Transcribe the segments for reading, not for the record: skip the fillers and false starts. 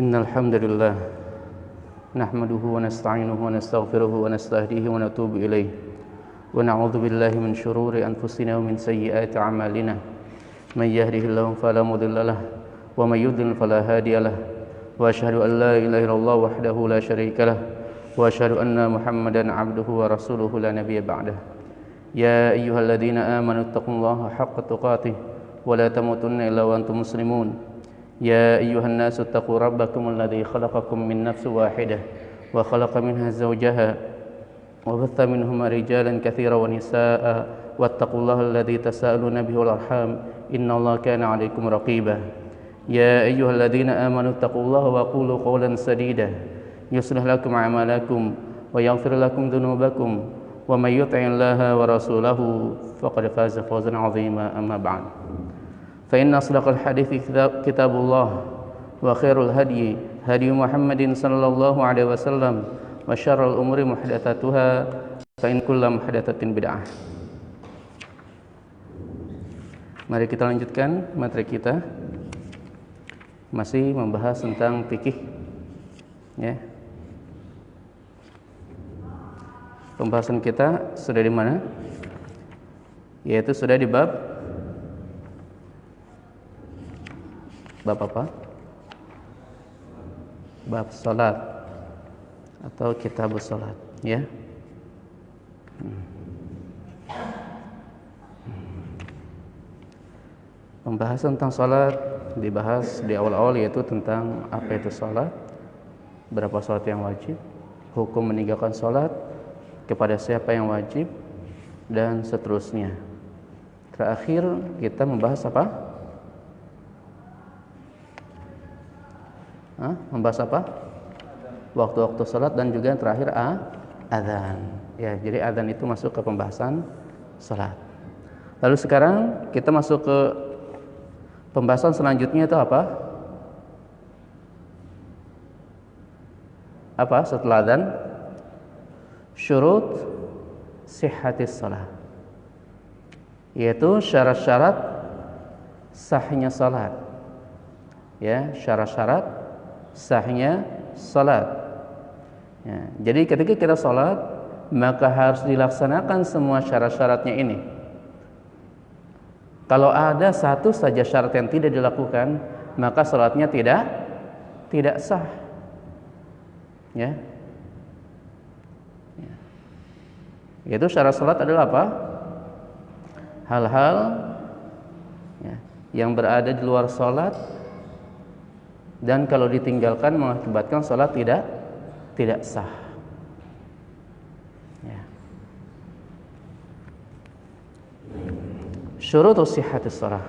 Innal hamdalillah nahmaduhu wa nasta'inuhu wa nastaghfiruhu wa nastahdihi wa natubu ilayh wa na'udzu billahi min shururi anfusina wa min sayyiati a'malina may yahdihillahu fala mudilla lahu wa may yudlil fala hadiya lahu wa asyhadu an la ilaha illallah wahdahu la syarika lahu wa asyhadu anna Muhammadan 'abduhu wa rasuluhu la nabiyya ba'dahu ya ayyuhalladzina amanu taqullaha haqqa tuqatih wa la tamutunna illa wa antum muslimun يا أيها الناس اتقوا ربكم الذي خلقكم من نفس واحدة وخلق منها زوجها وبث منهما رجالا كثيرا ونساء واتقوا الله الذي تساءلون به والأرحام إن الله كان عليكم رقيبا يا أيها الذين آمنوا اتقوا الله وقولوا قولا سديدا يصلح لكم أعمالكم ويغفر لكم ذنوبكم ومن يطع الله ورسوله فقد فاز فوزا عظيما أما بعد فإن أصدق الحديث كتاب الله وخير الهدي هدي محمد صلى الله عليه وسلم وشر الأمور محدثاتها فإن كل محدثة بدعة. Mari kita lanjutkan materi kita, masih membahas tentang fikih, ya. Pembahasan kita sudah di mana? Yaitu sudah di bab apa? Bab salat atau kitab salat, ya. Pembahasan tentang salat dibahas di awal-awal, yaitu tentang apa itu salat, berapa salat yang wajib, hukum meninggalkan salat, kepada siapa yang wajib, dan seterusnya. Terakhir kita membahas apa? Membahas apa? Waktu-waktu salat dan juga yang terakhir adzan. Ya, jadi adzan itu masuk ke pembahasan salat. Lalu sekarang kita masuk ke pembahasan selanjutnya, itu apa? Apa setelah adzan? Syurut sihhatis salat. Yaitu syarat-syarat sahnya salat. Ya, syarat-syarat sahnya salat. Ya, jadi ketika kita salat, maka harus dilaksanakan semua syarat-syaratnya ini. Kalau ada satu saja syarat yang tidak dilakukan, maka salatnya tidak sah. Ya. Yaitu syarat salat adalah apa? Hal-hal, ya, yang berada di luar salat, dan kalau ditinggalkan mengakibatkan salat tidak sah. Ya. Syurutus sihhatis shalah.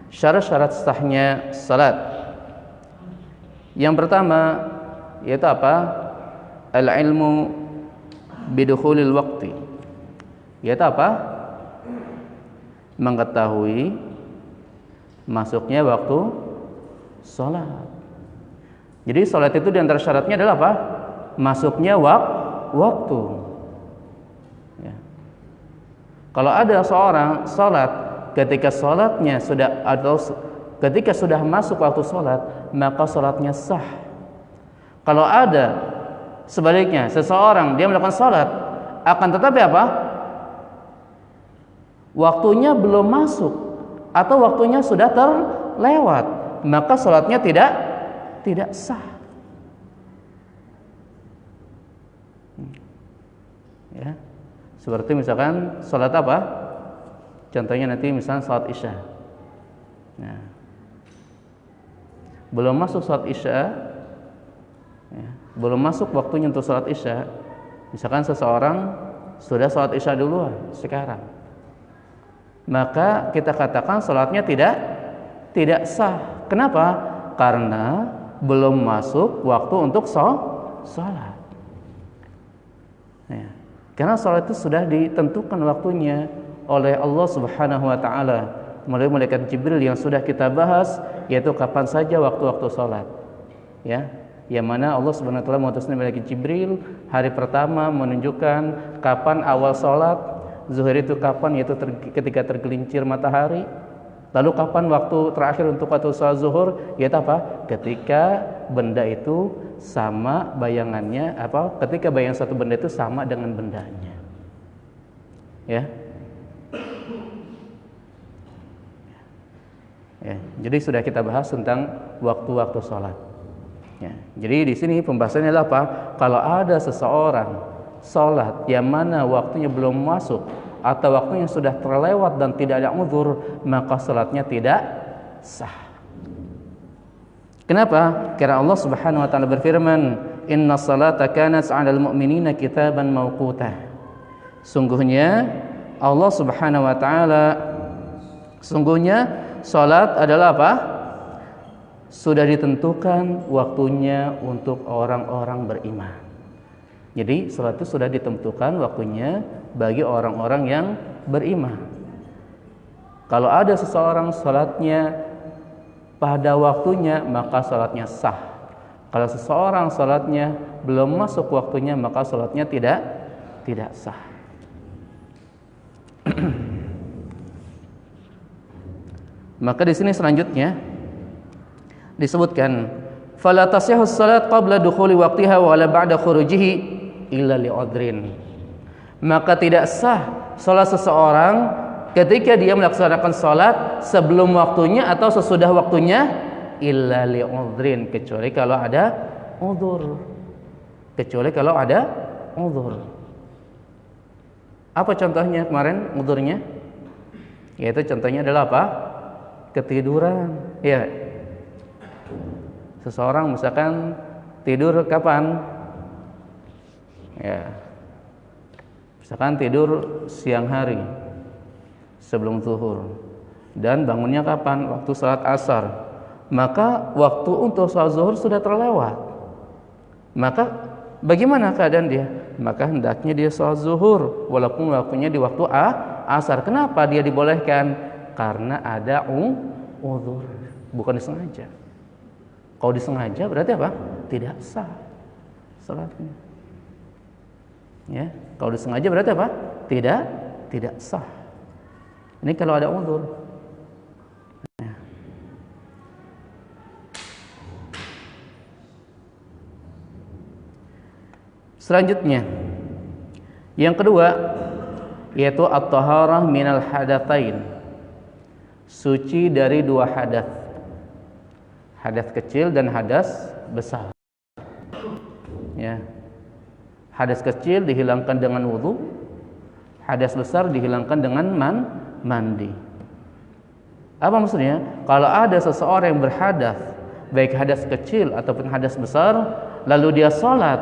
Syarat-syarat sahnya salat. Yang pertama yaitu apa? Al-ilmu bidukhulil waqti. Yaitu apa? Mengetahui masuknya waktu salat. Jadi salat itu di antara syaratnya adalah apa? Masuknya waktu. Ya. Kalau ada seorang salat ketika salatnya sudah, atau ketika sudah masuk waktu salat, maka salatnya sah. Kalau ada sebaliknya, seseorang dia melakukan salat akan tetapi apa? Waktunya belum masuk atau waktunya sudah terlewat, maka salatnya tidak sah. Ya. Seperti misalkan salat apa? Contohnya nanti misalnya salat Isya. Nah, belum masuk salat Isya, ya, belum masuk waktunya untuk salat Isya. Misalkan seseorang sudah salat Isya duluan sekarang, maka kita katakan salatnya tidak sah. Kenapa? Karena belum masuk waktu untuk salat. Ya. Karena salat itu sudah ditentukan waktunya oleh Allah Subhanahu wa taala melalui malaikat Jibril yang sudah kita bahas, yaitu kapan saja waktu-waktu salat. Ya. Yang mana Allah Subhanahu wa taala mengutus malaikat Jibril hari pertama menunjukkan kapan awal salat, zuhur itu kapan, yaitu ketika tergelincir matahari. Lalu kapan waktu terakhir untuk waktu sholat zuhur? Yaitu apa? Ketika benda itu sama bayangannya, ketika bayangan satu benda itu sama dengan bendanya. Ya. Ya, jadi sudah kita bahas tentang waktu-waktu sholat. Ya, jadi di sini pembahasannya adalah apa? Kalau ada seseorang sholat yang mana waktunya belum masuk atau waktunya sudah terlewat dan tidak ada uzur, maka salatnya tidak sah. Kenapa? Karena Allah Subhanahu wa taala berfirman, "Inna salata kanat 'alal mu'minina kitaban mawquta." Sungguhnya Allah Subhanahu wa taala, sungguhnya salat adalah apa? Sudah ditentukan waktunya untuk orang-orang beriman. Jadi salat itu sudah ditentukan waktunya bagi orang-orang yang beriman. Kalau ada seseorang salatnya pada waktunya, maka salatnya sah. Kalau seseorang salatnya belum masuk waktunya, maka salatnya tidak sah. Maka di sini selanjutnya disebutkan, fala tasihhu salat qabla dukhuli waqtiha wa la ba'da khurujihi illa li'udhrin. Maka tidak sah salat seseorang ketika dia melaksanakan salat sebelum waktunya atau sesudah waktunya, illa li'udhrin, kecuali kalau ada uzur. Kecuali kalau ada uzur. Apa contohnya kemarin uzurnya? Yaitu contohnya adalah apa? Ketiduran. Ya. Seseorang misalkan tidur kapan? Ya, misalkan tidur siang hari sebelum zuhur dan bangunnya kapan? Waktu salat asar. Maka waktu untuk salat zuhur sudah terlewat. Maka bagaimana keadaan dia? Maka hendaknya dia salat zuhur walaupun waktunya di waktu asar. Kenapa dia dibolehkan? Karena ada uzur, bukan disengaja. Kalau disengaja berarti apa? Tidak sah salatnya. Ya, kalau disengaja berarti apa? Tidak sah. Ini kalau ada uzur. Ya. Selanjutnya, yang kedua yaitu at-taharah minal hadatsain. Suci dari dua hadas. Hadas kecil dan hadas besar. Ya. Hadas kecil dihilangkan dengan wudu, hadas besar dihilangkan dengan mandi. Apa maksudnya? Kalau ada seseorang yang berhadas, baik hadas kecil ataupun hadas besar, lalu dia salat,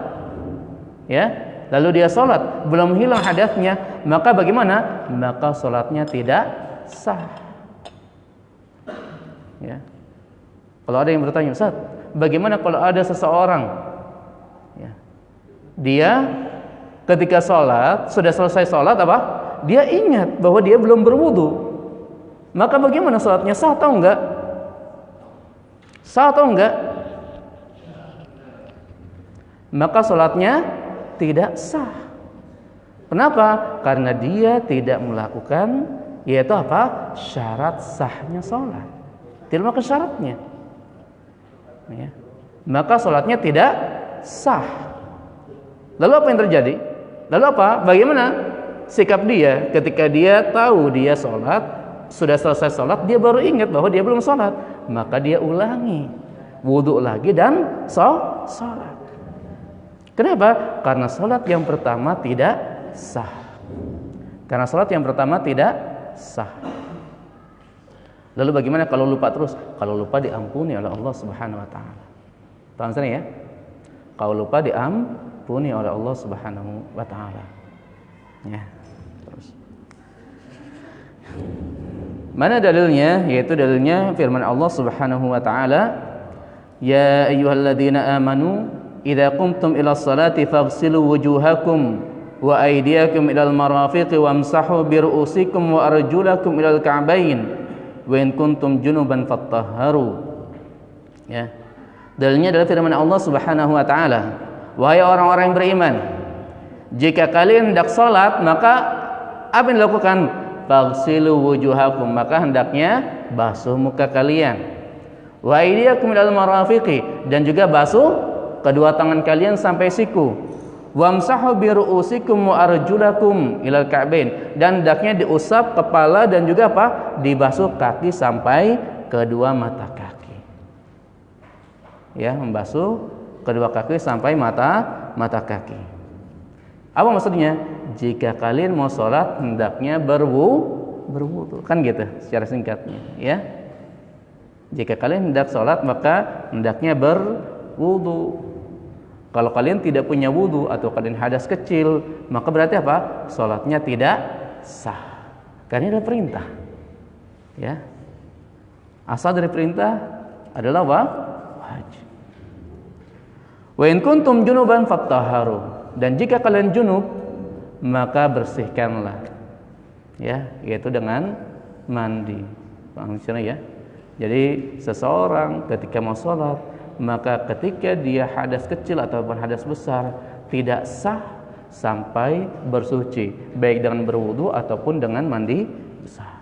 belum hilang hadasnya, maka bagaimana? Maka salatnya tidak sah. Ya. Kalau ada yang bertanya, Ustaz, bagaimana kalau ada seseorang dia ketika sholat, sudah selesai sholat apa? Dia ingat bahwa dia belum berwudu. Maka bagaimana sholatnya? Sah atau enggak? Sah atau enggak? Maka sholatnya tidak sah. Kenapa? Karena dia tidak melakukan, yaitu apa? Syarat sahnya sholat. Tidak melakukan syaratnya. Ya. Maka sholatnya tidak sah. Lalu apa yang terjadi? Lalu apa? Bagaimana sikap dia ketika dia tahu dia sholat, sudah selesai sholat, dia baru ingat bahwa dia belum sholat, maka dia ulangi wudu lagi dan sholat. Kenapa? Karena sholat yang pertama tidak sah. Lalu bagaimana kalau lupa terus? Kalau lupa diampuni oleh Allah Subhanahu wa taala. Paham ya? Kalau lupa diampuni oleh Allah Subhanahu wa taala. Ya. Terus. Mana dalilnya? Yaitu dalilnya firman Allah Subhanahu wa taala, "Ya ayyuhalladzina amanu idza qumtum ila sholati faghsilu wujuhakum wa aydiyakum ilal marafiqi wamsahu bi ru'usikum wa arjulakum ilal ka'bain wa in kuntum junuban fattahharu." Ya. Dalilnya adalah firman Allah Subhanahu wa taala, "Wahai orang-orang yang beriman, jika kalian hendak salat, maka apa yang dilakukan? faghsilu wujuhakum, maka hendaknya basuh muka kalian. Wa aydiyakum ilal marafiqi, dan juga basuh kedua tangan kalian sampai siku. Wamsahu bi ru'usikum wa arjulakum ilal ka'bain, dan hendaknya diusap kepala dan juga apa? Dibasuh kaki sampai kedua mata kaki. Ya, membasuh kedua kaki sampai mata kaki. Apa maksudnya? Jika kalian mau sholat hendaknya berwudu, kan gitu secara singkatnya, ya. Jika kalian hendak sholat maka hendaknya berwudu. Kalau kalian tidak punya wudu atau kalian hadas kecil, maka berarti apa? Sholatnya tidak sah. Karena ini adalah perintah, ya. Asal dari perintah adalah wajib. Wa in kuntum junuban fattaharu, dan jika kalian junub maka bersihkanlah, ya, yaitu dengan mandi. Maksudnya ya. Jadi seseorang ketika mau sholat, maka ketika dia hadas kecil ataupun hadas besar tidak sah sampai bersuci, baik dengan berwudu ataupun dengan mandi besar.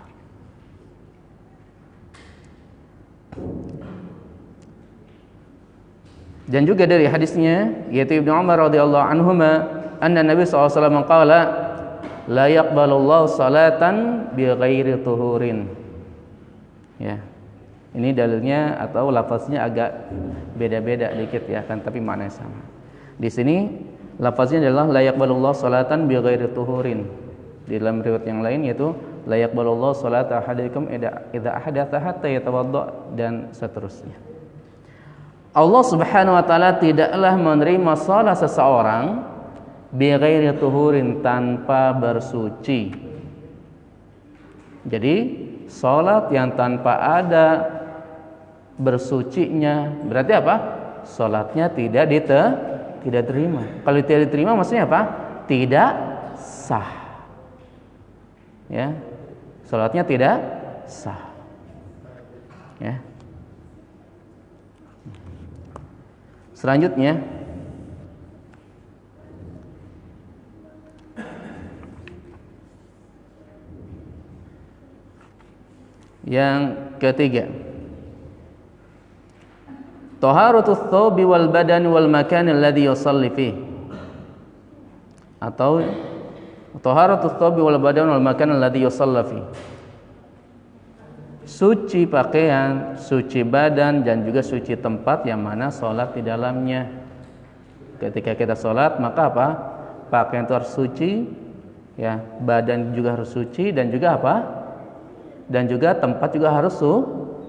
Dan juga dari hadisnya yaitu Ibnu Umar radhiyallahu anhuma, anna Nabi sallallahu alaihi wasallam qala la yaqbalullahu salatan bighairi tuhurin. Ya. Ini dalilnya atau lafaznya agak beda-beda dikit ya kan, tapi maknanya sama. Di sini lafaznya adalah la yaqbalullahu salatan bighairi tuhurin. Di dalam riwayat yang lain yaitu la yaqbalullahu salata ahadikum idza ahdatha hatta yatawadda, dan seterusnya. Allah Subhanahu wa taala tidaklah menerima salat seseorang bighairi tuhurin, tanpa bersuci. Jadi salat yang tanpa ada bersucinya berarti apa? Salatnya tidak diterima. Kalau tidak diterima maksudnya apa? Tidak sah. Ya. Salatnya tidak sah. Ya. Selanjutnya yang ketiga, taharatus thawbi wal badan wal makan alladhi yusalli fihi, atau taharatus thawbi wal badan wal makan alladhi yusalli fihi. Suci pakaian, suci badan, dan juga suci tempat yang mana sholat di dalamnya. Ketika kita sholat maka apa? Pakaian itu harus suci, ya, badan juga harus suci, dan juga apa? Dan juga tempat juga harus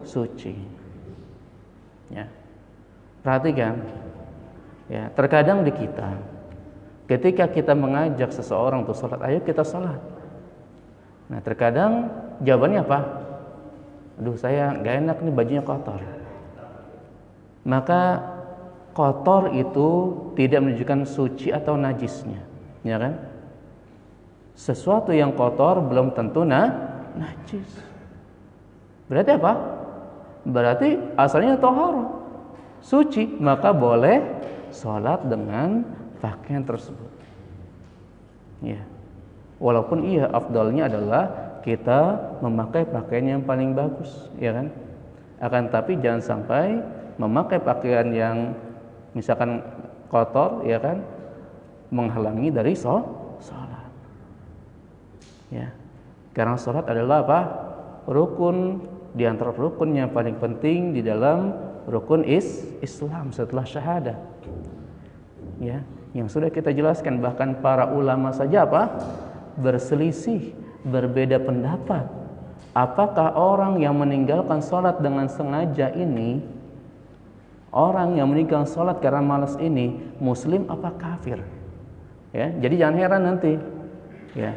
suci. Ya. Perhatikan, ya, terkadang di kita, ketika kita mengajak seseorang untuk sholat, ayo kita sholat. Nah, terkadang jawabannya apa? Aduh, saya nggak enak nih, bajunya kotor. Maka kotor itu tidak menunjukkan suci atau najisnya, ya kan? Sesuatu yang kotor belum tentu najis. Berarti apa? Berarti asalnya tohara, suci, maka boleh sholat dengan pakaian tersebut. Ya, walaupun iya afdalnya adalah kita memakai pakaian yang paling bagus, ya kan? Akan tapi jangan sampai memakai pakaian yang misalkan kotor, ya kan, menghalangi dari sholat. Ya, karena sholat adalah apa? Rukun di antara rukun yang paling penting di dalam rukun Islam setelah syahadat. Ya, yang sudah kita jelaskan, bahkan para ulama saja apa? Berselisih, berbeda pendapat. Apakah orang yang meninggalkan sholat dengan sengaja ini, orang yang meninggalkan sholat karena malas ini, muslim apa kafir? Ya, jadi jangan heran nanti. Ya,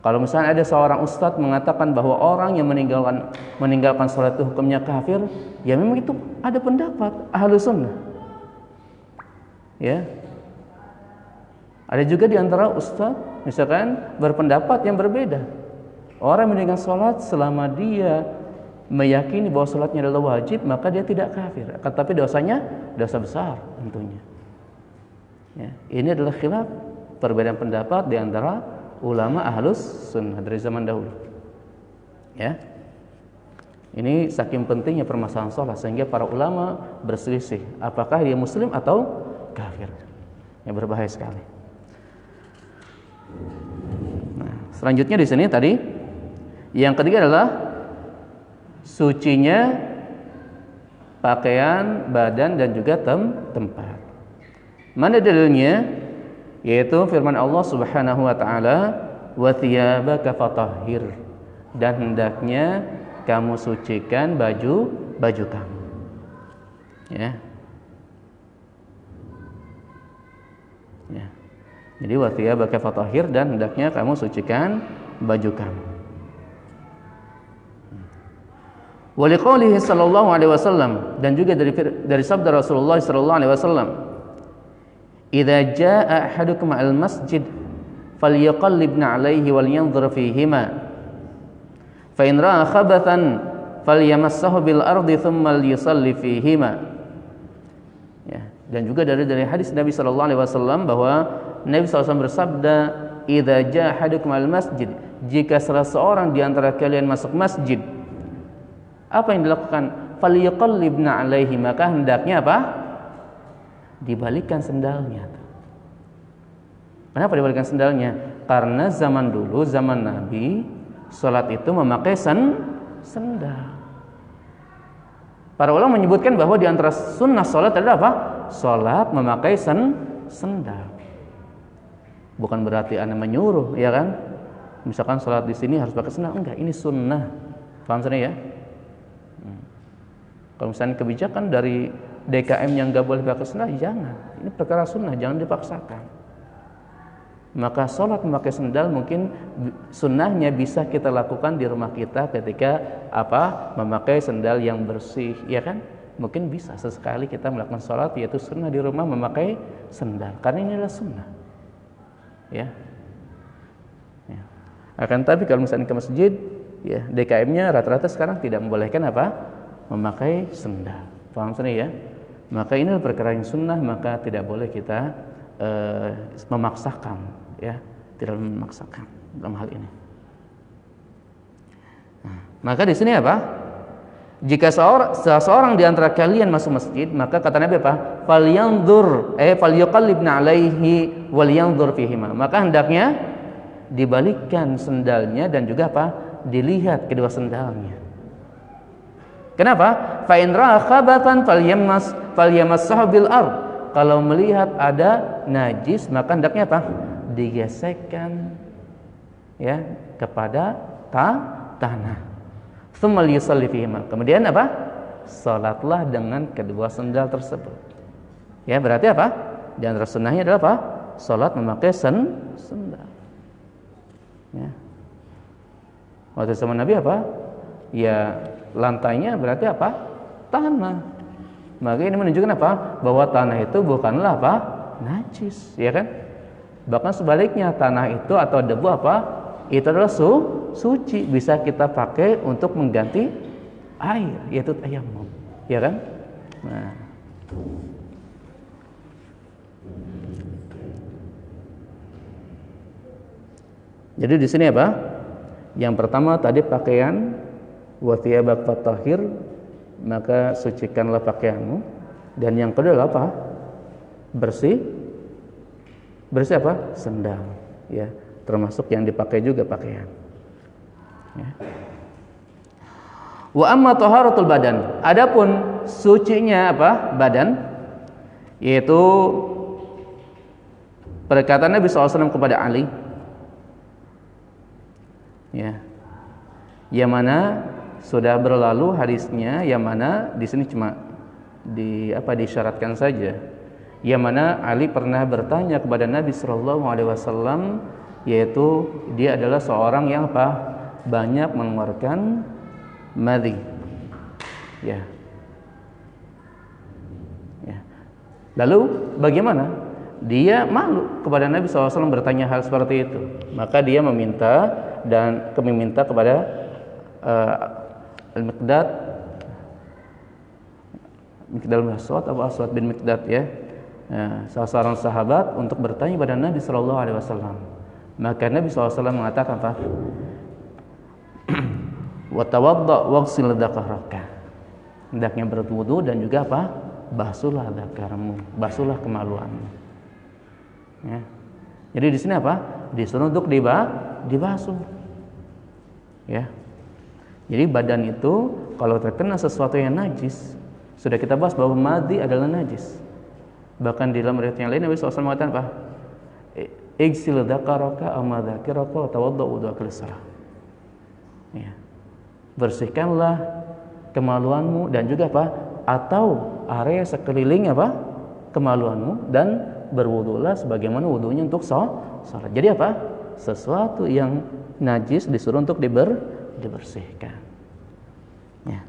kalau misalnya ada seorang ustadz mengatakan bahwa orang yang meninggalkan sholat itu hukumnya kafir, ya memang itu ada pendapat Ahlus Sunnah. Ya, ada juga di antara ustadz misalkan berpendapat yang berbeda. Orang yang meninggalkan sholat selama dia meyakini bahwa sholatnya adalah wajib, maka dia tidak kafir. Tetapi dosanya dosa besar tentunya. Ya, ini adalah khilaf, perbedaan pendapat di antara ulama Ahlus Sunnah dari zaman dahulu. Ya. Ini saking pentingnya permasalahan sholat sehingga para ulama berselisih apakah dia muslim atau kafir. Yang berbahaya sekali. Nah, selanjutnya di sini tadi yang ketiga adalah sucinya pakaian, badan dan juga tempat. Mana dalilnya? Yaitu firman Allah Subhanahu wa taala, "Wa thiyabaka fatahhir." Dan hendaknya kamu sucikan baju kamu. Ya. Ya. Jadi wa thiyabaka fatahhir dan hendaknya kamu sucikan baju kamu. Wa liqaulihi sallallahu alaihi wasallam, dan juga dari sabda Rasulullah sallallahu alaihi wasallam, "Idza jaa ahadukum al-masjid falyaqallibna 'alaihi wal yanzur fihima. Fa in ra'a khabathan falyamassahu bil ardi thumma liyusalli fihima." Ya, dan juga dari hadis Nabi sallallahu alaihi wasallam bahwa Nabi SAW bersabda, "Idza jaa ahadukum al-masjid." Jika salah seorang di antara kalian masuk masjid, apa yang dilakukan? Falyaqallibna 'alaihi, maka hendaknya apa? Dibalikkan sendalnya. Kenapa dibalikkan sendalnya? Karena zaman dulu, zaman Nabi, salat itu memakai sendal. Para ulama menyebutkan bahwa di antara sunnah salat adalah apa? Salat memakai sendal. Bukan berarti Anda menyuruh, ya kan? Misalkan salat di sini harus pakai sendal, enggak, ini sunnah. Paham saya ya? Kalau misalnya kebijakan dari DKM yang nggak boleh pakai sendal, jangan. Ini perkara sunnah, jangan dipaksakan. Maka sholat memakai sendal mungkin sunnahnya bisa kita lakukan di rumah kita ketika apa? Memakai sendal yang bersih, ya kan? Mungkin bisa sesekali kita melakukan sholat yaitu sunnah di rumah memakai sendal, karena ini adalah sunnah. Ya. Ya. Akan tapi kalau misalnya ke masjid, ya DKM-nya rata-rata sekarang tidak membolehkan apa? Memakai sendal. Paham ya? Maka ini adalah perkara yang sunnah, maka tidak boleh kita memaksakan, ya, tidak memaksakan dalam hal ini. Nah, maka di sini apa? Jika seorang di antara kalian masuk masjid, maka kata Nabi apa? Falyanzur, falyaqallibna 'alaihi walyanzur fihima. Maka hendaknya dibalikkan sendalnya dan juga apa? Dilihat kedua sendalnya. Kenapa? Fa in ra'a khabatan falyamassahu bil ard. Kalau melihat ada najis, maka hendaknya apa? Digesekkan, ya, kepada tanah. Tsumma liyusalli fihima. Kemudian apa? Salatlah dengan kedua sendal tersebut. Ya, berarti apa? Di antara sunnahnya adalah apa? Salat memakai sendal. Ya. Waktu zaman Nabi apa? Ya, lantainya berarti apa? Tanah. Maka ini menunjukkan apa? Bahwa tanah itu bukanlah apa? Najis, ya kan? Bahkan sebaliknya, tanah itu atau debu apa? Itu adalah suci, bisa kita pakai untuk mengganti air, yaitu tayammum, ya kan? Nah, jadi di sini apa? Yang pertama tadi pakaian, wa thiyabak fatahhir, maka sucikanlah pakaianmu. Dan yang kedua adalah apa? Bersih apa? Sendal, ya, termasuk yang dipakai juga pakaian, ya. Wa amma taharatul badan, adapun sucinya apa? Badan, yaitu perkataan Nabi SAW kepada Ali, ya, yang mana sudah berlalu hadisnya, yang mana di sini cuma disyaratkan saja. Yang mana Ali pernah bertanya kepada Nabi sallallahu alaihi wasallam, yaitu dia adalah seorang yang apa? Banyak mengeluarkan madhi. Ya. Ya. Lalu bagaimana? Dia malu kepada Nabi SAW bertanya hal seperti itu. Maka dia meminta kepada Al-Miqdad bin Aswad atau Aswad bin Miqdad, ya, salah seorang sahabat, untuk bertanya pada Nabi sallallahu alaihi wasallam. Maka Nabi SAW mengatakan apa? Wa tawadda waghsil dzakaraka. Hendaknya berwudu dan juga apa? Basuhlah dzakarmu, basuhlah kemaluanmu. Ya. Jadi di sini apa? Disuruh untuk dibasuh. Ya. Jadi badan itu kalau terkena sesuatu yang najis, sudah kita bahas bahwa madhi adalah najis. Bahkan di dalam riwayat yang lain Nabi SAW mengatakan apa? Igsil dzakaraka aw madzakiraka wa tawadda wudu'aka lis-shalah. Ya. Bersihkanlah kemaluanmu dan juga apa? Atau area sekeliling apa? Kemaluanmu dan berwudulah sebagaimana wudunya untuk salat. Jadi apa? Sesuatu yang najis disuruh untuk dibersihkan. Ya.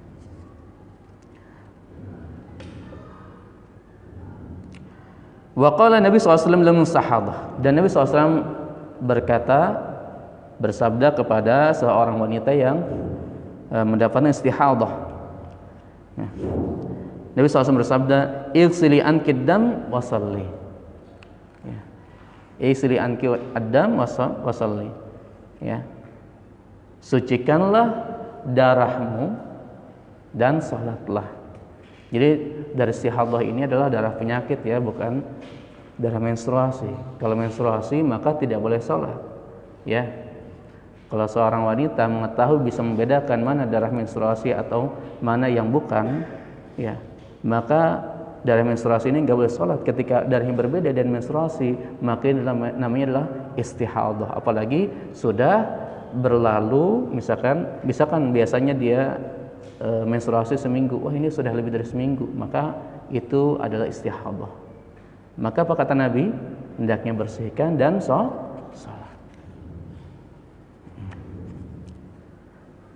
Wa qala Nabi SAW lam sahadah, dan Nabi SAW bersabda kepada seorang wanita yang mendapatkan istihadah. Ya. Nabi SAW bersabda, "Ighsili anki dam wa shalli." Ya. Ighsili anki ad-dam wa shalli. Ya. Sucikanlah darahmu dan salatlah. Jadi dari istihadah ini adalah darah penyakit ya, bukan darah menstruasi. Kalau menstruasi maka tidak boleh salat. Ya. Kalau seorang wanita mengetahui bisa membedakan mana darah menstruasi atau mana yang bukan, ya, maka darah menstruasi ini nggak boleh sholat. Ketika darahnya berbeda dan menstruasi, maka ini namanya adalah istihadah. Apalagi sudah berlalu, misalkan biasanya dia menstruasi seminggu, wah ini sudah lebih dari seminggu, maka itu adalah istihadah. Maka apa kata Nabi? Hendaknya bersihkan dan sholat.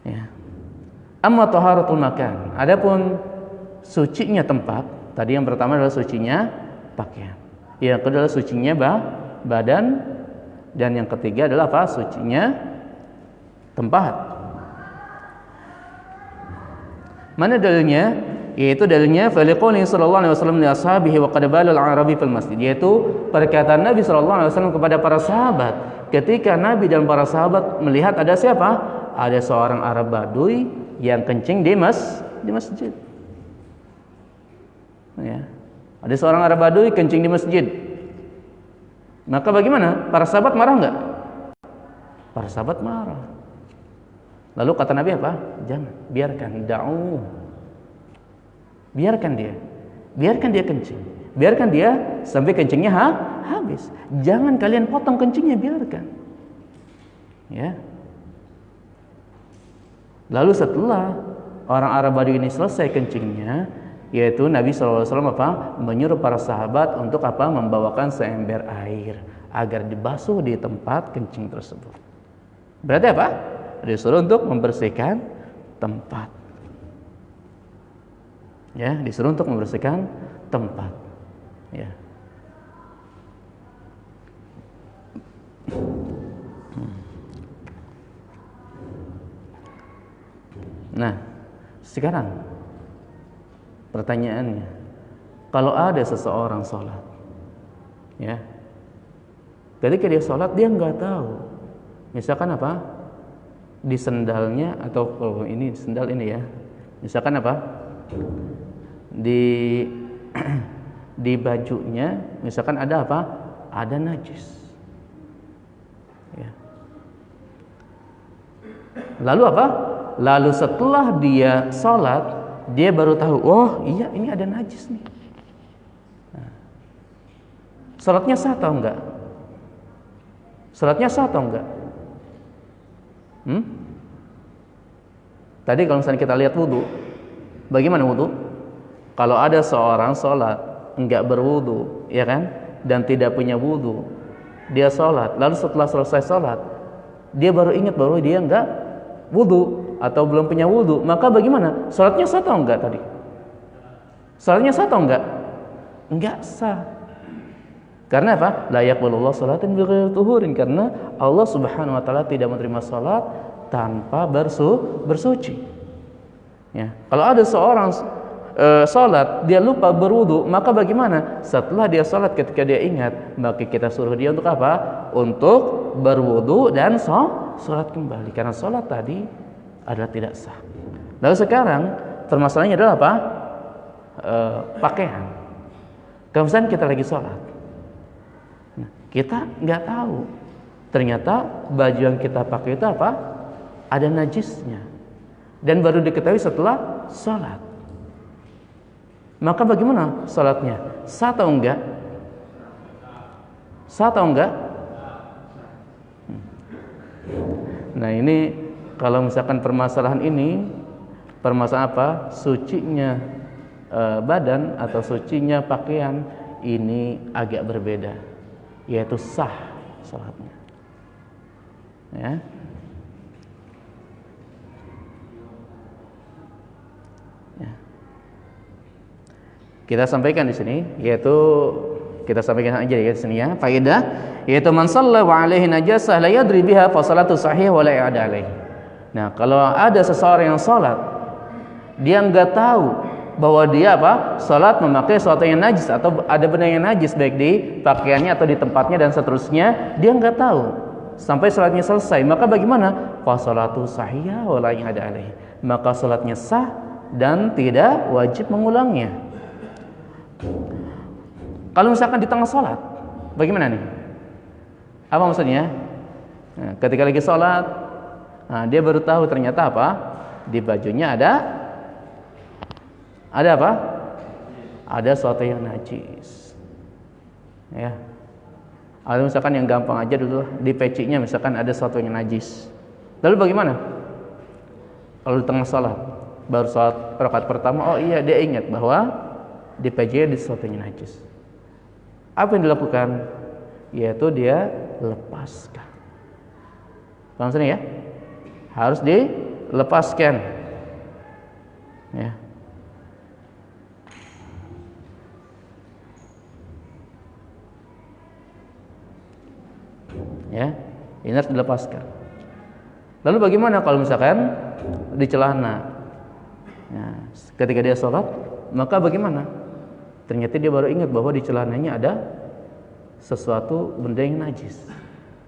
Ya. Amma taharatul makan. Adapun sucinya tempat, tadi yang pertama adalah sucinya pakaian. Yang kedua adalah sucinya badan, dan yang ketiga adalah apa? Sucinya tempat. Mana dalilnya? Yaitu dalilnya faliqouli sallallahu alaihi wasallam li ashabihi wa qad bala al-arabi fil masjid. Yaitu perkataan Nabi sallallahu alaihi wasallam kepada para sahabat ketika Nabi dan para sahabat melihat ada siapa? Ada seorang Arab Baduy yang kencing di masjid. Ya. Ada seorang Arab Baduy kencing di masjid. Maka bagaimana? Para sahabat marah enggak? Para sahabat marah. Lalu kata Nabi apa? Jangan, biarkan, da'u. Biarkan dia kencing. Biarkan dia sampai kencingnya habis. Jangan kalian potong kencingnya, biarkan. Ya. Lalu setelah orang Arab Baduy ini selesai kencingnya, yaitu Nabi SAW apa? Menyuruh para sahabat untuk apa? Membawakan seember air agar dibasuh di tempat kencing tersebut. Berarti apa? Disuruh untuk membersihkan tempat. Ya, disuruh untuk membersihkan tempat. Ya. Nah, sekarang pertanyaannya, kalau ada seseorang sholat, ya, ketika dia sholat dia nggak tahu, misalkan apa, di sendalnya atau kalau ini sendal ini ya, misalkan apa, di bajunya, misalkan ada apa, ada najis, ya. Lalu apa? Lalu setelah dia sholat, dia baru tahu, oh iya ini ada najis nih. Nah, sholatnya sah atau enggak? Sholatnya sah atau enggak? Tadi kalau misalnya kita lihat wudu, bagaimana wudu? Kalau ada seorang sholat enggak berwudu, ya kan? Dan tidak punya wudu, dia sholat, lalu setelah selesai sholat, dia baru ingat bahwa dia enggak wudu atau belum punya wudu, maka bagaimana? Salatnya sah atau enggak tadi? Salatnya sah atau enggak? Enggak sah. Karena apa? La yaqbalullahu salatan bighairi tuhurin, karena Allah Subhanahu wa taala tidak menerima salat tanpa bersuci. Ya. Kalau ada seorang salat dia lupa berwudu, maka bagaimana? Setelah dia salat ketika dia ingat, maka kita suruh dia untuk apa? Untuk berwudu dan salat kembali. Karena salat tadi adalah tidak sah. Lalu sekarang permasalahannya adalah apa? Pakaian. Kalau misalnya kita lagi sholat, kita nggak tahu ternyata baju yang kita pakai itu apa? Ada najisnya, dan baru diketahui setelah sholat. Maka bagaimana sholatnya? Sah atau enggak? Sah atau enggak? Nah ini kalau misalkan permasalahan ini, permasalahan apa? Sucinya badan atau sucinya pakaian ini agak berbeda, yaitu sah sholatnya. Ya. Ya. Kita sampaikan di sini, yaitu kita sampaikan aja di sini ya, faedah, yaitu man shalla wa alaihi najasah la yadri biha fa salatu sahih wa la i'ada alaihi. Nah, kalau ada seseorang yang salat, dia enggak tahu bahwa dia apa? Salat memakai sesuatu yang najis atau ada benda yang najis baik di pakaiannya atau di tempatnya dan seterusnya, dia enggak tahu sampai salatnya selesai. Maka bagaimana? Fa salatu sahih wa la i'ada alaihi. Maka salatnya sah dan tidak wajib mengulangnya. Kalau misalkan di tengah sholat, bagaimana nih? Apa maksudnya? Nah, ketika lagi sholat, dia baru tahu ternyata apa? Di bajunya ada apa? Ada sesuatu yang najis. Ya. Atau misalkan yang gampang aja dulu, di pecinya misalkan ada sesuatu yang najis. Lalu bagaimana? Kalau di tengah sholat, baru sholat rakaat pertama, oh iya dia ingat bahwa di pecinya ada sesuatu yang najis. Apa yang dilakukan? Yaitu dia lepaskan. Paham sini ya? Harus dilepaskan. Ya. Ya, ini harus dilepaskan. Lalu bagaimana kalau misalkan di celana? Ya, ketika dia sholat, maka bagaimana? Ternyata dia baru ingat bahwa di celananya ada sesuatu benda yang najis.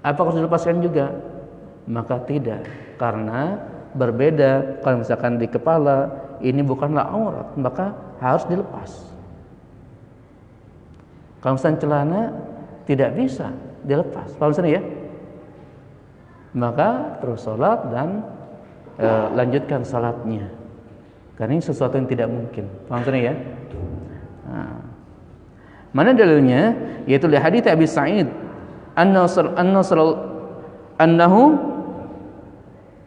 Apa harus dilepaskan juga? Maka tidak, karena berbeda. Kalau misalkan di kepala ini bukanlah aurat, maka harus dilepas. Kalau misalkan celana tidak bisa dilepas, paham misalnya ya? Maka terus sholat dan lanjutkan sholatnya, karena ini sesuatu yang tidak mungkin. Paham misalnya ya? Mana dalilnya? Yaitu dari hadits Abi Sa'id annahu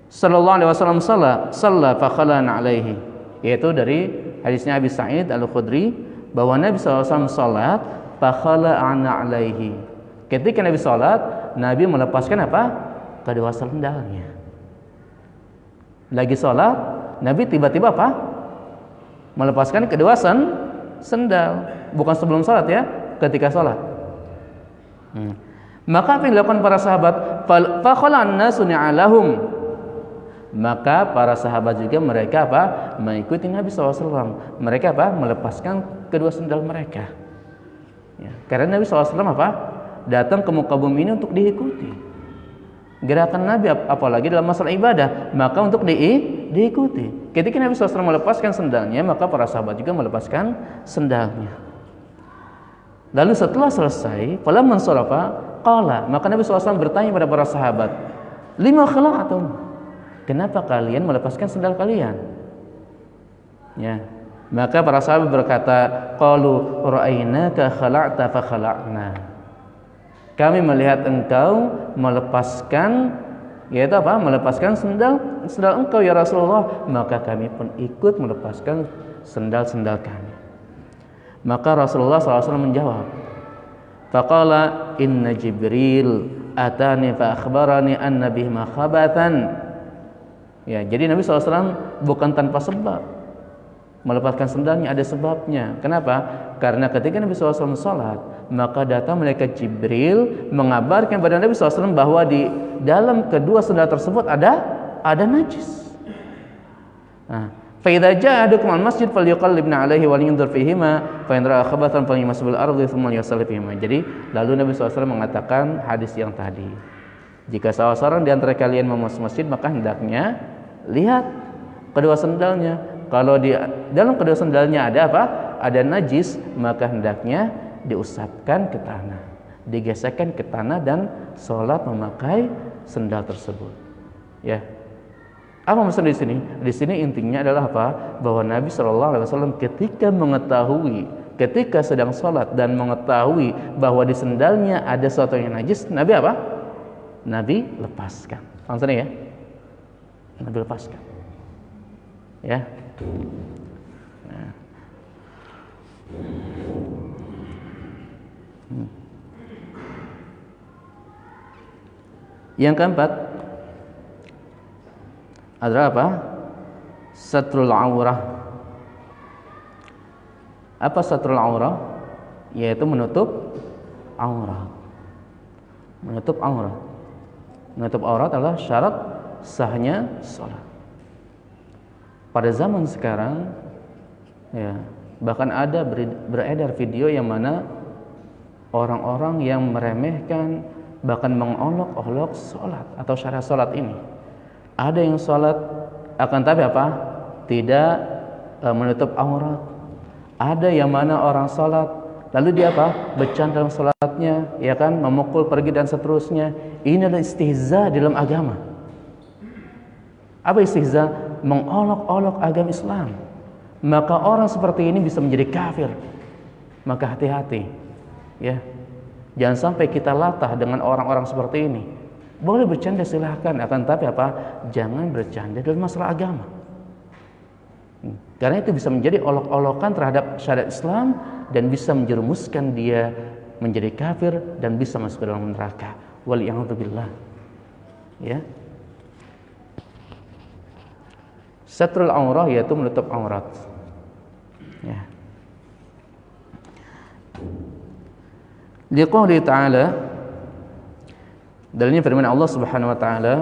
sallallahu alaihi wasallam shalla fa khalana alaihi. Yaitu dari hadisnya Abi Sa'id Al-Khudri bahwa Nabi sallallahu alaihi wasallam salat fa khala'ana alaihi. Ketika Nabi salat, Nabi melepaskan apa? Kedua sandalnya. Lagi salat, Nabi tiba-tiba apa? Melepaskan kedua sandal. Bukan sebelum salat ya, ketika salat. Maka apa yang dilakukan para sahabat? Fa khalan nasu ni'alahum. Maka para sahabat juga mereka apa? Mengikuti Nabi SAW. Mereka apa? Melepaskan kedua sandal mereka. Ya, karena Nabi SAW apa? Datang ke muka bumi ini untuk diikuti. Gerakan Nabi apalagi dalam masalah ibadah, maka untuk diikuti. Ketika Nabi SAW melepaskan sandalnya, maka para sahabat juga melepaskan sandalnya. Lalu setelah selesai, falamman sarafa qala, maka Nabi SAW bertanya pada para sahabat, lima khala'atum, kenapa kalian melepaskan sandal kalian? Ya, maka para sahabat berkata, qalu ra'ainaka khala'ta fa khala'na. Kami melihat engkau melepaskan, yaitu apa? Melepaskan sandal engkau ya Rasulullah, maka kami pun ikut melepaskan sandal kami. Maka Rasulullah SAW menjawab, faqala inna Jibril atani fa akhbarani anna bihima khabatan. Ya, jadi Nabi SAW bukan tanpa sebab melepaskan sandalnya, ada sebabnya. Kenapa? Karena ketika Nabi SAW salat, maka datang malaikat Jibril mengabarkan kepada Nabi SAW bahwa di dalam kedua sandal tersebut ada najis. Nah, fa idza jaa ahadukum al-masjid falyuqallibna 'alaihi wa liyunzur fihima fa in ra'a khabatan falyamsahul ardi thumma yusalli fihima. Jadi lalu Nabi SAW mengatakan hadis yang tadi, jika salah seorang di antara kalian mau masuk masjid, maka hendaknya lihat kedua sendalnya. Kalau di dalam kedua sendalnya ada apa? Ada najis, maka hendaknya diusapkan ke tanah, digesekkan ke tanah dan sholat memakai sendal tersebut. Ya. Apa maksud di sini? Di sini intinya adalah apa? Bahwa Nabi SAW ketika sedang sholat dan mengetahui bahwa di sendalnya ada sesuatu yang najis, Nabi apa? Nabi lepaskan. Maksudnya ya? Nabi lepaskan. Ya. Nah. Yang keempat adalah apa? Satrul aurah. Apa satrul aurah? Yaitu menutup aurat. Menutup aurat. Menutup aurat adalah syarat sahnya sholat. Pada zaman sekarang, ya, bahkan ada beredar video yang mana orang-orang yang meremehkan, bahkan mengolok-olok sholat atau syarat sholat ini. Ada yang sholat akan tapi apa? Tidak menutup aurat. Ada yang mana orang sholat lalu dia apa? Bercanda dalam sholatnya, ya kan? Memukul pergi dan seterusnya. Ini adalah istihza dalam agama. Apa istihza? Mengolok-olok agama Islam. Maka orang seperti ini bisa menjadi kafir. Maka hati-hati, ya. Jangan sampai kita latah dengan orang-orang seperti ini. Boleh bercanda silahkan, akan tapi apa? Jangan bercanda dalam masalah agama. Karena itu bisa menjadi olok-olokan terhadap syariat Islam dan bisa menjerumuskan dia menjadi kafir dan bisa masuk ke dalam neraka. Waliyahudzubillah. Ya. Satrul aurah yaitu menutup aurat. Ya. Liqouli ta'ala, dalilnya firman Allah Subhanahu wa taala,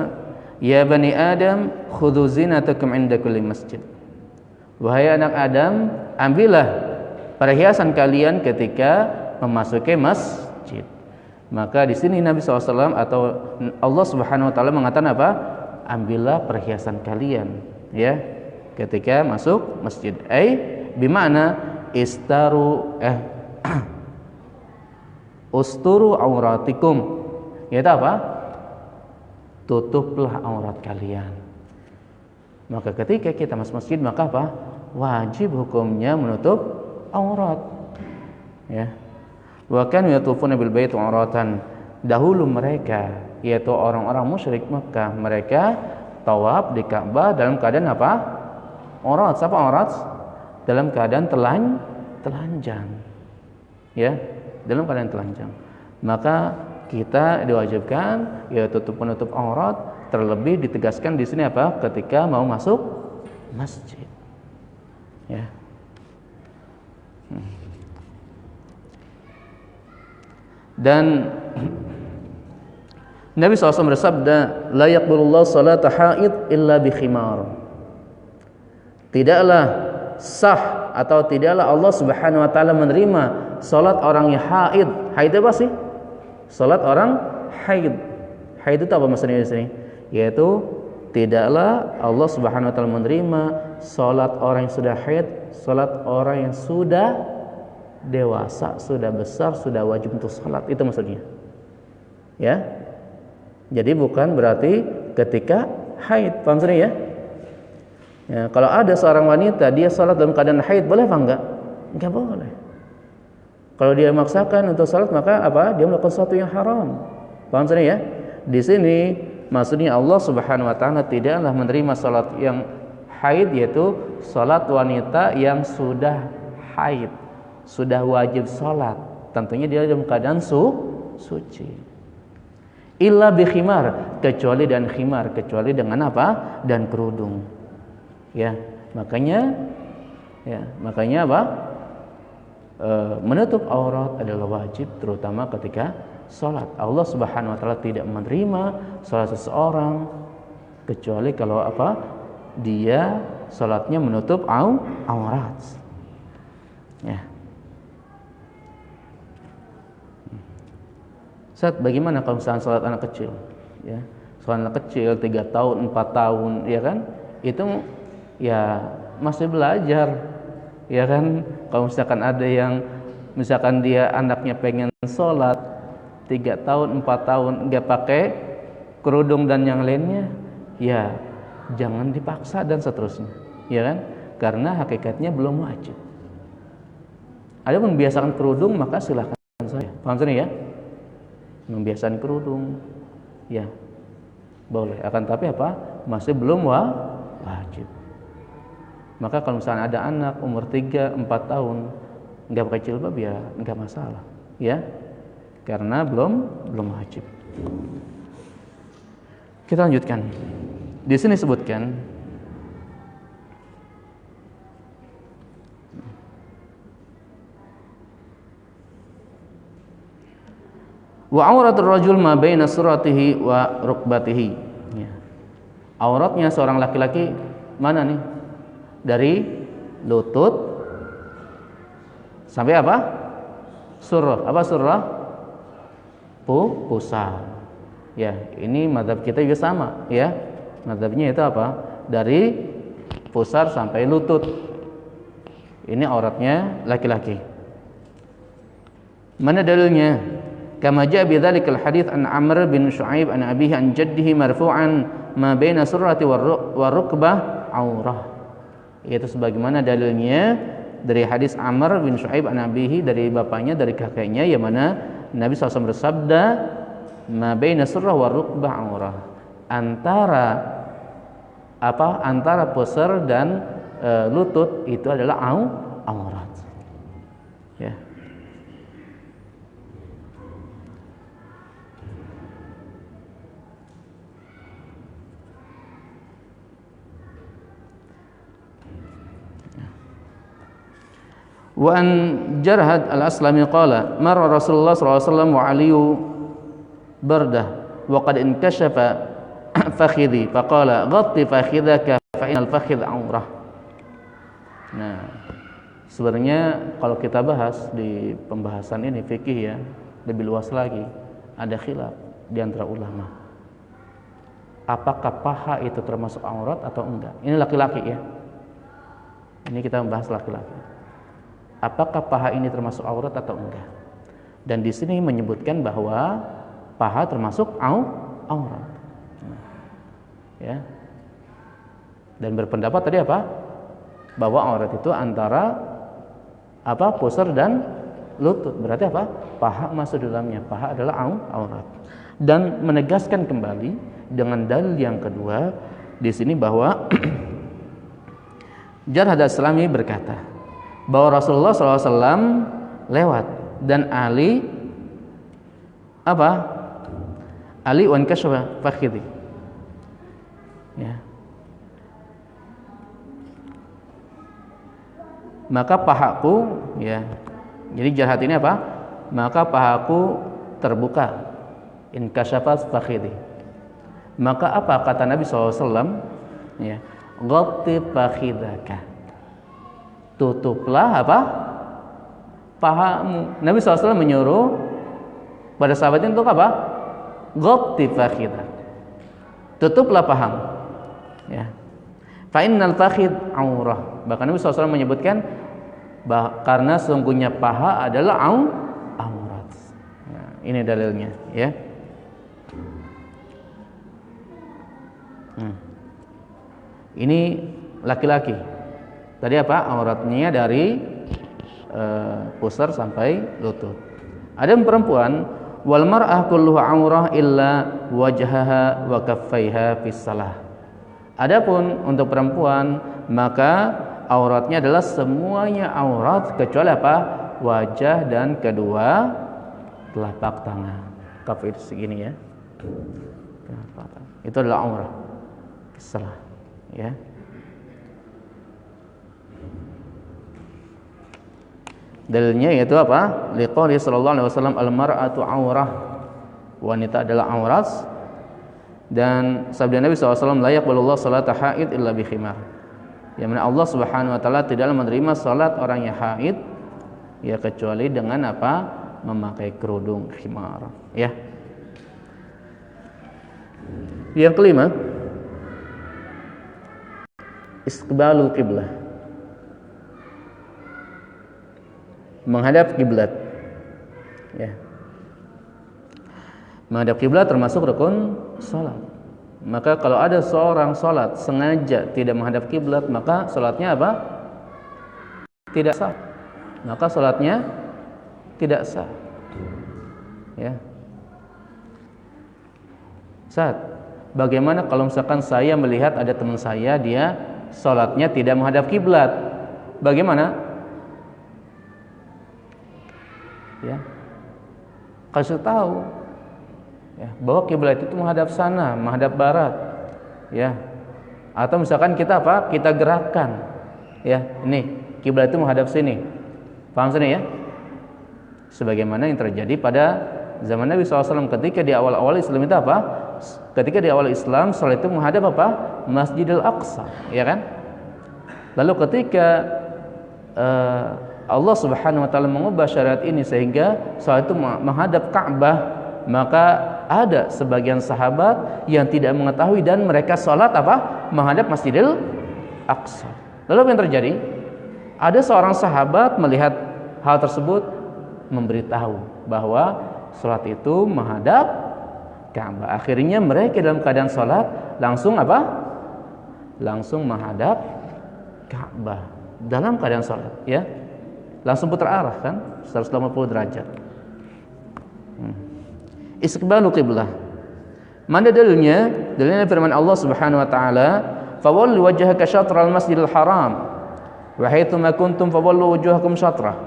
"Ya bani Adam, khudhu zinatakum 'inda kulli masjid." Wahai anak Adam, ambillah perhiasan kalian ketika memasuki masjid. Maka di sini Nabi SAW atau Allah Subhanahu wa taala mengatakan apa? Ambillah perhiasan kalian, ya, ketika masuk masjid. Bimana istaru usturu auratikum. Yaitu apa? Tutuplah aurat kalian. Maka ketika kita masuk masjid, maka apa? Wajib hukumnya menutup aurat. Ya. Wa kanu yatufuna bil bait auratan. Dahulu mereka, yaitu orang-orang musyrik Mekah, mereka tawaf di Ka'bah dalam keadaan apa? Aurat. Siapa aurat? Dalam keadaan telanjang. Ya, dalam keadaan telanjang. Maka kita diwajibkan yaitu penutup aurat, terlebih ditegaskan di sini apa? Ketika mau masuk masjid. Ya. Dan Nabi SAW bersabda, "La yaqbalullahu salata haid illa bi khimar." Tidaklah sah atau tidaklah Allah Subhanahu wa taala menerima salat orang yang haid. Haid apa sih? Salat orang haid. Haid itu apa maksudnya di sini? Yaitu tidaklah Allah Subhanahu wa taala menerima salat orang yang sudah haid, salat orang yang sudah dewasa, sudah besar, sudah wajib untuk salat. Itu maksudnya. Ya. Jadi bukan berarti ketika haid, paham sini ya? Ya, kalau ada seorang wanita dia salat dalam keadaan haid, boleh apa enggak? Enggak boleh. Kalau dia memaksakan untuk salat, maka apa? Dia melakukan sesuatu yang haram. Paham sini ya? Di sini maksudnya Allah Subhanahu wa taala tidaklah menerima salat yang haid, yaitu salat wanita yang sudah haid, sudah wajib salat. Tentunya dia dalam keadaan suci. Illa bi khimar, kecuali dan khimar, kecuali dengan apa? Dan kerudung. Ya, makanya apa? Menutup aurat adalah wajib, terutama ketika salat. Allah Subhanahu wa taala tidak menerima salat seseorang kecuali kalau apa? Dia salatnya menutup aurat. Ya. Ustaz, bagaimana kalau misalnya salat anak kecil? Ya, salat anak kecil 3 tahun, 4 tahun, ya kan? itu ya masih belajar, ya kan. Kalau misalkan ada yang misalkan dia anaknya pengen sholat 3 tahun 4 tahun nggak pakai kerudung dan yang lainnya, ya jangan dipaksa dan seterusnya, ya kan, karena hakikatnya belum wajib. Ada membiasakan kerudung maka silahkan saja, paham sini ya, membiasakan kerudung ya boleh, akan tapi apa, masih belum wajib. Maka kalau misalnya ada anak umur 3-4 tahun nggak pakai jilbab ya nggak masalah, ya, karena belum wajib. Kita lanjutkan. Di sini sebutkan wa auratul rajul ma baina suratihi wa rukbatihi. Ya. Auratnya seorang laki-laki mana nih? Dari lutut sampai apa? Surah. Apa surah? Pusar. Ya, ini mazhab kita juga sama, ya. Mazhabnya itu apa? Dari pusar sampai lutut. Ini auratnya laki-laki. Mana dalilnya? Kama jaa bi dzalikal hadits an Amr bin Syu'aib an abihi an jaddihi marfu'an ma baina surrati wa rukbah aurah. Yaitu sebagaimana dalilnya dari hadis Amr bin Syu'aib an abihi, dari bapaknya, dari kakeknya, yang mana Nabi SAW bersabda ma baina surrah wa rukbah aurah, antara apa, antara pusar dan lutut itu adalah aurat, ya. Wa an Jarhad al-Aslami qala marra Rasulullah sallallahu alaihi wasallam wa aliyu bardah wa qad inkashafa fakhidhi faqala ghatti fakhidhaka fa innal fakhidh aurah. Nah, sebenarnya kalau kita bahas di pembahasan ini fikih ya, lebih luas lagi, ada khilaf di antara ulama. Apakah paha itu termasuk aurat atau enggak? Ini laki-laki ya. Ini kita membahas laki-laki. Apakah paha ini termasuk aurat atau enggak? Dan di sini menyebutkan bahwa paha termasuk aurat. Ya. Dan berpendapat tadi apa? Bahwa aurat itu antara apa? Pusar dan lutut. Berarti apa? Paha masuk dalamnya. Paha adalah aurat. Dan menegaskan kembali dengan dalil yang kedua di sini bahwa Jarhad al-Aslami berkata bahwa Rasulullah SAW lewat dan Ali apa? Ali wan kashafa fakhidhi. Ya. Maka pahaku, ya. Jadi Jarhad ini apa? Maka pahaku terbuka. In kashafa fakhidhi. Maka apa kata Nabi SAW? Ya. Ghatti fakhidhaka. Tutuplah apa? Pahamu. Nabi SAW menyuruh pada sahabatnya untuk apa? Ghatti fakhidhak. Tutuplah pahamu. Ya. Fa innal fakhidh aurah. Bahkan Nabi SAW menyebutkan karena sungguhnya paha adalah aurat. Nah, ini dalilnya, ya. Ini laki-laki. Tadi apa? Auratnya dari pusar sampai lutut. Ada yang perempuan, wal mar'ah kulluha aurah illa wajhaha wa kaffaiha fis salah. Adapun untuk perempuan, maka auratnya adalah semuanya aurat kecuali apa? Wajah dan kedua telapak tangan. Kaf itu segini ya. Itu adalah aurat. Salah, ya. Dalilnya yaitu apa? Liqouli sallallahu alaihi wasallam al-mar'atu aurah. Wanita adalah aurat. Dan sabda Nabi SAW, la yaqbalullahu salata haid illa bi khimar. Yang mana Allah Subhanahu wa taala tidaklah menerima salat orang yang haid ya kecuali dengan apa? Memakai kerudung khimar, ya. Yang kelima, Istiqbalul qiblah, menghadap kiblat. Ya. Menghadap kiblat termasuk rukun salat. Maka kalau ada seorang salat sengaja tidak menghadap kiblat, maka salatnya apa? Tidak sah. Maka salatnya tidak sah. Ya. Saat bagaimana kalau misalkan saya melihat ada teman saya dia salatnya tidak menghadap kiblat? Bagaimana? Ya. Kasih tahu ya, bahwa kiblat itu menghadap sana, menghadap barat. Ya. Atau misalkan kita apa? Kita gerakkan. Ya, ini kiblat itu menghadap sini. Paham sini ya? Sebagaimana yang terjadi pada zaman Nabi SAW ketika di awal-awal Islam itu apa? Ketika di awal Islam salat itu menghadap apa? Masjidil Aqsa, ya kan? Lalu ketika Allah Subhanahu wa taala mengubah syariat ini sehingga salat itu menghadap Ka'bah, maka ada sebagian sahabat yang tidak mengetahui dan mereka salat apa? Menghadap Masjidil Aqsa. Lalu apa yang terjadi? Ada seorang sahabat melihat hal tersebut memberitahu bahwa salat itu menghadap Ka'bah. Akhirnya mereka dalam keadaan salat langsung apa? Langsung menghadap Ka'bah dalam keadaan salat, ya. Langsung putar arah kan? 180 derajat. Istiqbalul qiblah. Mana dalilnya? Dalilnya firman Allah Subhanahu wa taala, "Fawallu wajhaka syatral masjidil haram wa haitsu ma kuntum fawallu wujuhakum syatrah."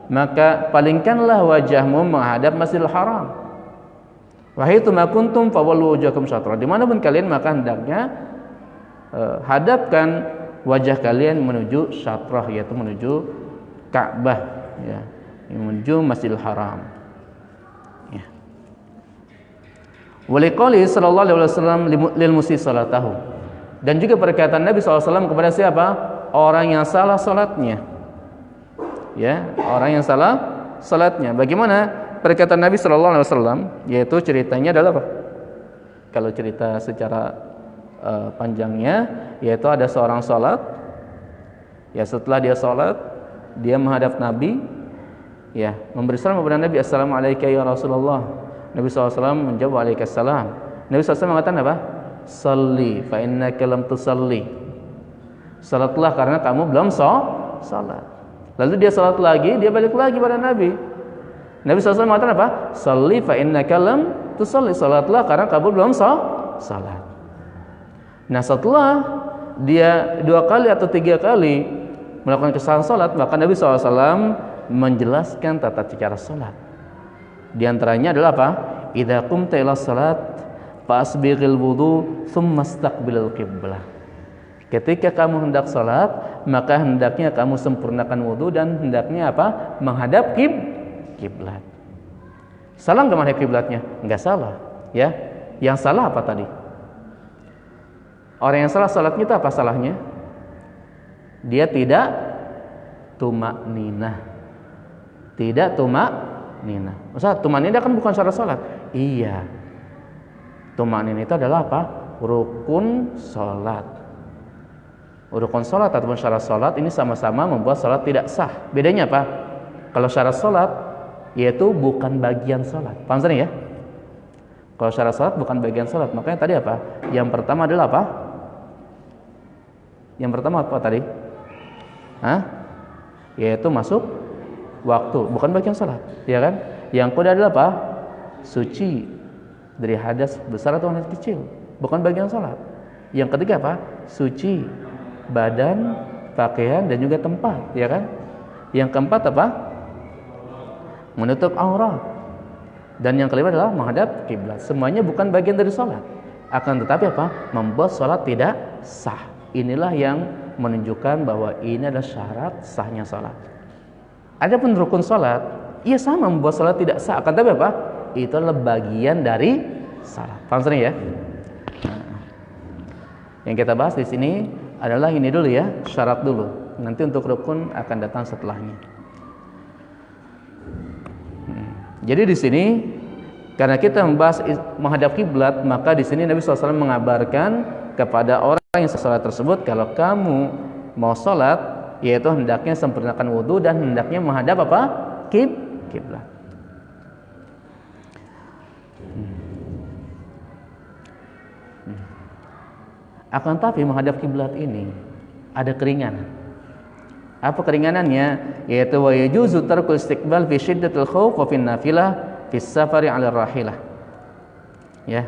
Maka palingkanlah wajahmu menghadap Masjidil Haram. Wa haitsu ma kuntum fawallu wujuhakum syatrah. Dimanapun kalian maka hendaknya hadapkan wajah kalian menuju syatrah, yaitu menuju Ka'bah, ya, menuju Masjidil Haram. Ya. Wa liqali sallallahu alaihi wasallam lil musii salatahu. Dan juga perkataan Nabi SAW kepada siapa? Orang yang salah salatnya. Ya, orang yang salah salatnya. Bagaimana perkataan Nabi sallallahu alaihi wasallam? Yaitu ceritanya adalah apa? Kalau cerita secara panjangnya, yaitu ada seorang salat. Ya, setelah dia salat, dia menghadap Nabi, ya, memberi salam kepada Nabi, "Assalamualaikum ya Rasulullah." Nabi SAW menjawab, "Waalaikumsalam." Nabi SAW mengatakan apa? "Shalli fa innaka lam tusalli." Salatlah karena kamu belum salat. Lalu dia salat lagi, dia balik lagi pada Nabi. Nabi SAW mengatakan apa? "Shalli fa innaka lam tusalli." Salatlah karena kamu belum salat. Nah, setelah dia 2 kali atau 3 kali melakukan kesalahan salat, maka Nabi SAW menjelaskan tata cara salat. Di antaranya adalah apa? Idza qumta ila salat fasbighil wudu tsumma istaqbilal qiblah. Ketika kamu hendak salat, maka hendaknya kamu sempurnakan wudu dan hendaknya apa? Menghadap kiblat. Salah enggak menghadap kiblatnya? Enggak salah, ya. Yang salah apa tadi? Orang yang salah salatnya itu apa salahnya? Dia tidak tumakninah. Tidak tumakninah. Ustaz, tumakninah kan bukan syarat salat. Iya. Tumakninah itu adalah apa? Rukun salat. Rukun salat ataupun syarat salat ini sama-sama membuat salat tidak sah. Bedanya apa? Kalau syarat salat yaitu bukan bagian salat. Paham tadi ya? Kalau syarat salat bukan bagian salat, makanya tadi apa? Yang pertama adalah apa? Yang pertama apa tadi? Yaitu masuk waktu, bukan bagian salat, ya kan? Yang kedua adalah apa? Suci dari hadas besar atau hadas kecil, bukan bagian salat. Yang ketiga apa? Suci badan, pakaian dan juga tempat, ya kan? Yang keempat apa? Menutup aurat. Dan yang kelima adalah menghadap kiblat. Semuanya bukan bagian dari salat. Akan tetapi apa? Membuat salat tidak sah. Inilah yang menunjukkan bahwa ini adalah syarat sahnya salat. Adapun rukun salat, ia sama membuat salat tidak sah. Akan tetapi apa? Itu adalah bagian dari salat. Paham ya? Yang kita bahas di sini adalah ini dulu ya, syarat dulu. Nanti untuk rukun akan datang setelahnya. Jadi di sini karena kita membahas menghadap kiblat, maka di sini Nabi SAW mengabarkan kepada orang yang salat tersebut, kalau kamu mau salat, yaitu hendaknya sempurnakan wudu dan hendaknya menghadap apa? Kiblat. Akan tapi menghadap kiblat ini ada keringanan. Apa keringanannya? Yaitu wa yajuzu tarkul istiqbal fi syiddatil khauf wa fi nafilah fi safari 'ala rahilah. Ya.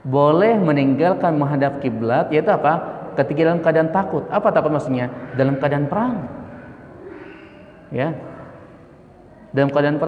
Boleh meninggalkan menghadap kiblat, yaitu apa? Ketika dalam keadaan takut. Apa takut maksudnya? Dalam keadaan perang. Ya. Dalam keadaan perang